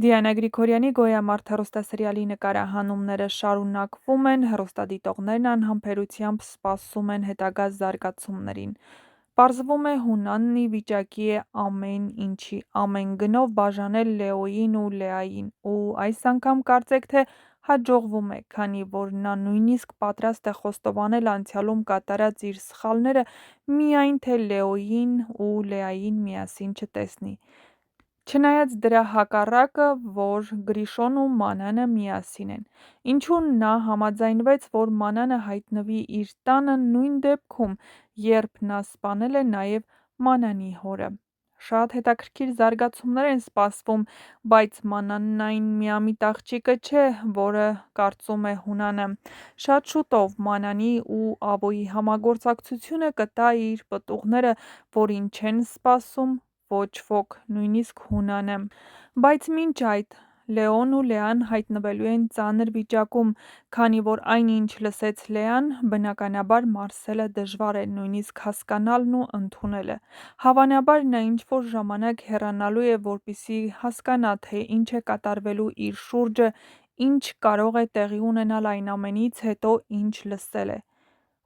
Դիանա Գրիգորյանի «Գոյամարտ» հեռուստասերիալի նկարահանումները շարունակվում են, հեռուստադիտողներն անհամբերությամբ սպասում են հետագա զարգացումներին։ Պարզվում է, Հունանն ի վիճակի է ամեն ինչի, ամեն գնով բաժանել Լեոյին ու Լեային, ու այս անգամ կարծեք թե հաջողվում է, քանի որ նա նույնիսկ պատրաստ է խոստովանել անցյալում կատարած իր սխալները, միայն թե Լեոյին ու Լեային միասին չտեսնի։ Չնայած դրա հակառակը, որ Գրիշոն ու Մանանը միասին են։ Ինչու նա համաձայնվեց, որ Մանանը հայտնվի իր տանը նույն դեպքում, երբ նա սպանել է նաև Մանանի հորը։ Շատ հետաքրքիր զարգացումներ են սպասվում, բայց Մանանն այն միամիտ աղջիկը չէ, որը կարծում է Հունանը։ Շատ շուտով Մանանի ու Ավոյի համագործակցությունը կտա իր պտուղները, որին չեն սպասում ոչ ոք, նույնիսկ Հունանը։ Բայց մինչ այդ Լեոն ու Լեան հայտնվելու են ծանր վիճակում, քանի որ այն, ինչ լսեց Լեան, բնականաբար Մարսելը դժվար է նույնիսկ հասկանալն ու ընդունելը։ Հավանաբար նա ինչ-որ ժամանակ հեռանալու է, որպեսզի հասկանա, թե ինչ է կատարվելու իր շուրջը, ինչ կարող է տեղի ունենալ այն ամենից հետո, ինչ լսել է։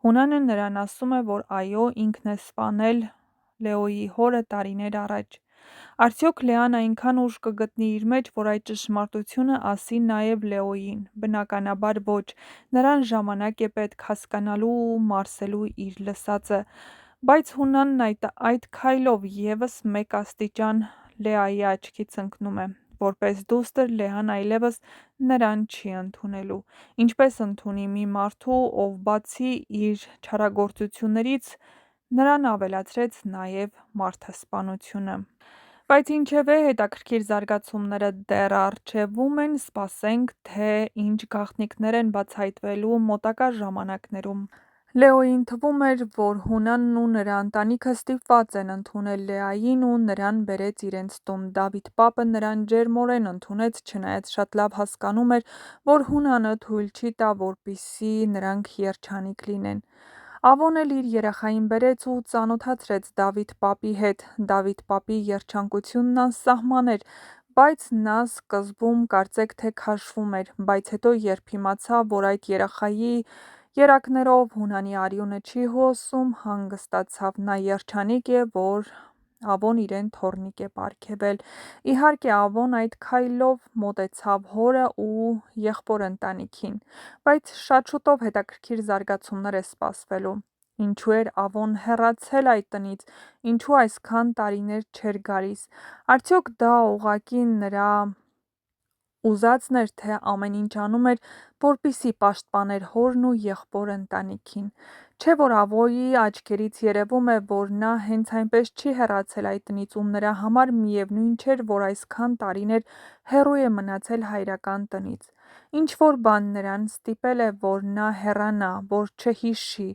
Հունանը նրան ասում է, որ այո, ինքն է սպանել Լեոյի հորը տարիներ առաջ։ Արդյոք Լեան այնքան ուժ կգտնի իր մեջ, որ այդ ճշմարտությունը ասի նաև Լեոյին։ Բնականաբար ոչ, նրան ժամանակ է պետք հասկանալու ու մարսելու իր լսածը։ Բայց Հունանն այդ քայլով ևս մեկ աստիճան Լեայի աչքից ընկնում է։ Որպես դուստր Լեան այլևս նրան չի ընդունելու։ Ինչպես ընդունի մի մարդու, ով բացի իր չարագործություններից, նրան ավելացրեց նաև մարդասպանությունը։ Բայց ինչևէ, հետաքրքիր զարգացումները դեռ առջևում են, սպասենք, թե ինչ գաղտնիքներ են բացահայտվելու մոտակա ժամանակներում։ Լեոյին թվում էր, որ Հունանն ու նրա ընտանիքը ստիպված են ընդունել Լեային ու նրան բերեց իրենց տուն։ Դավիթ պապը նրան ջերմորեն ընդունեց, չնայած շատ լավ հասկանում էր, որ Հունանը թույլ չի տա, որպեսզի նրանք երջանիկ լինեն։ Ավոն էլ իր երեխային բերեց ու ծանոթացրեց Դավիթ պապի հետ։ Դավիթ պապի երջանկությունն անսահման էր, բայց նա սկզբում կարծեք թե քաշվում էր, բայց հետո երբ իմացավ, որ այդ երեխայի երակներով Հունանի արյունը չի հոսում, հանգստացավ։ Նա երջանիկ է, որ Ավոն իրեն թոռնիկ է պարգևել։ Իհարկե, Ավոն այդ քայլով մոտեցավ հորը ու եղբոր ընտանիքին։ Բայց շատ շուտով հետաքրքիր զարգացումներ է սպասվելու։ Ինչու էր Ավոն հեռացել այդ տնից, ինչու այսքան տարիներ չէր գալիս։ Արդյոք դա ուղղակի նրա ուզածն էր, թե ամեն ինչ անում էր, որպեսզի պաշտպաներ հորն ու եղբոր ընտանիքին։ Չէ՞ որ Ավոյի աչքերից երևում է, որ նա հենց այնպես չի հեռացել այդ տնից, ու նրա համար միևնույն չէր, որ այսքան տարիներ հեռու է մնացել հայրական տնից։ Ինչ-որ բան նրան ստիպել է, որ նա հեռանա, որ չհիշի,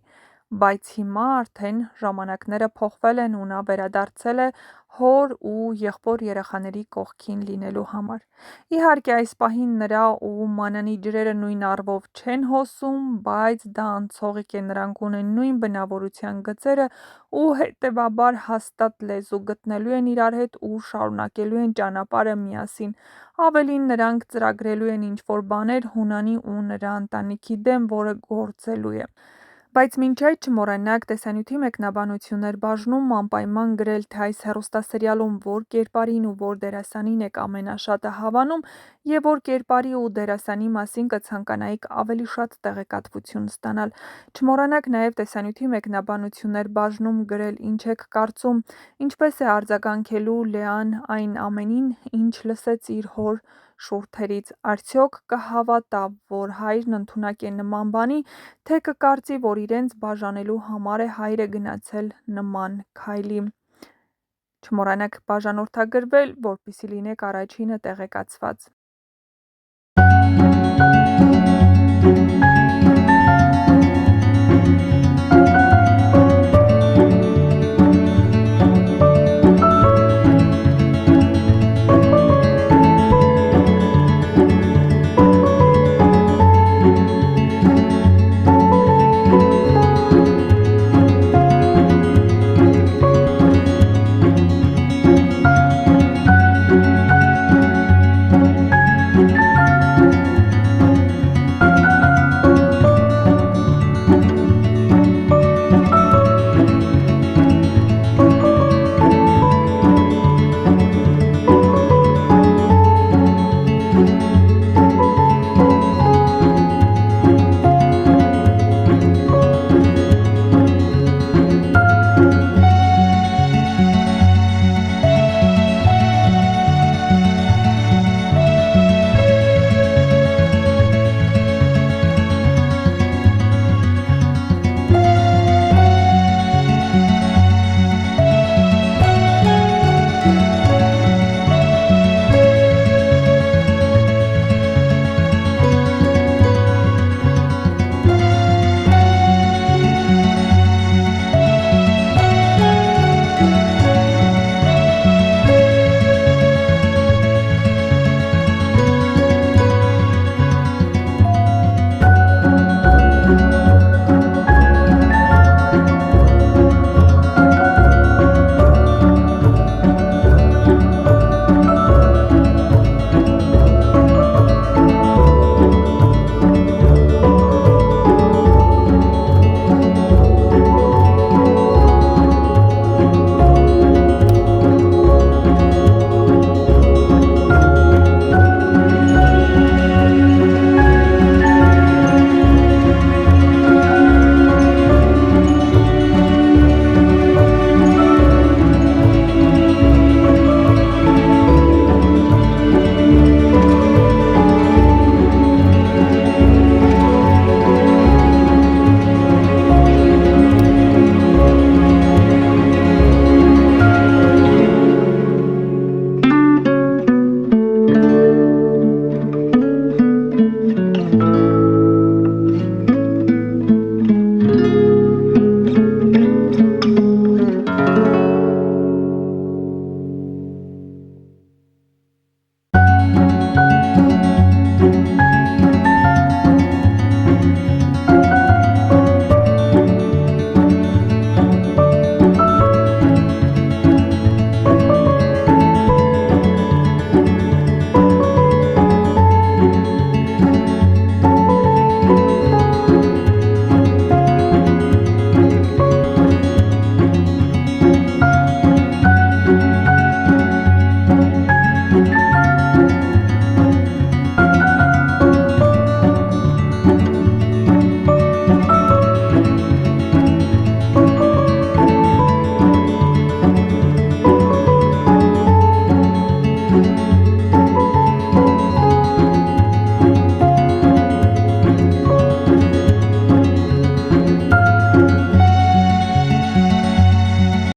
բայց հիմա արդեն ժամանակները փոխվել են ու նա վերադարձել է հոր ու եղբոր երեխաների կողքին լինելու համար։ Իհարկե, այս պահին նրա ու Մանանի ջրերը նույն առվով չեն հոսում, բայց դա անցողիկ է, նրանք ունեն նույն բնավորության գծերը ու հետևաբար հաստատ լեզու գտնելու են իրար հետ ու շարունակելու են ճանապարհը միասին։ Ավելին, նրանք ծրագրելու են ինչ-որ բաներ Հունանի ու նրա ընտանիքի դեմ, որը գործելու է։ Բայց մինչ այդ չմոռանաք տեսանյութի մեկնաբանություններ բաժնում անպայման գրել, թե այս հեռուստասերիալում որ կերպարին ու որ դերասանին եք ամենաշատը հավանում և որ կերպարի ու դերասանի մասին կցանկանայիք ավելի շատ տեղեկատվություն ստանալ։ Չմոռանաք նաև տեսանյութի մեկնաբանություններ բաժնում գրել ինչ եք կարծում, ինչպես է արձագանքելու Լեան այն ամենին, ինչ լսեց իր հոր շուրթերից։ Արդյոք կհավատա, որ հայրն ընդունակ է նման բանի, թե կկարծի, որ իրենց բաժանելու համար է հայրը գնացել նման քայլի։ Չմոռանաք բաժանորդագրվել, որպեսզի լինեք առաջինը տեղեկացված։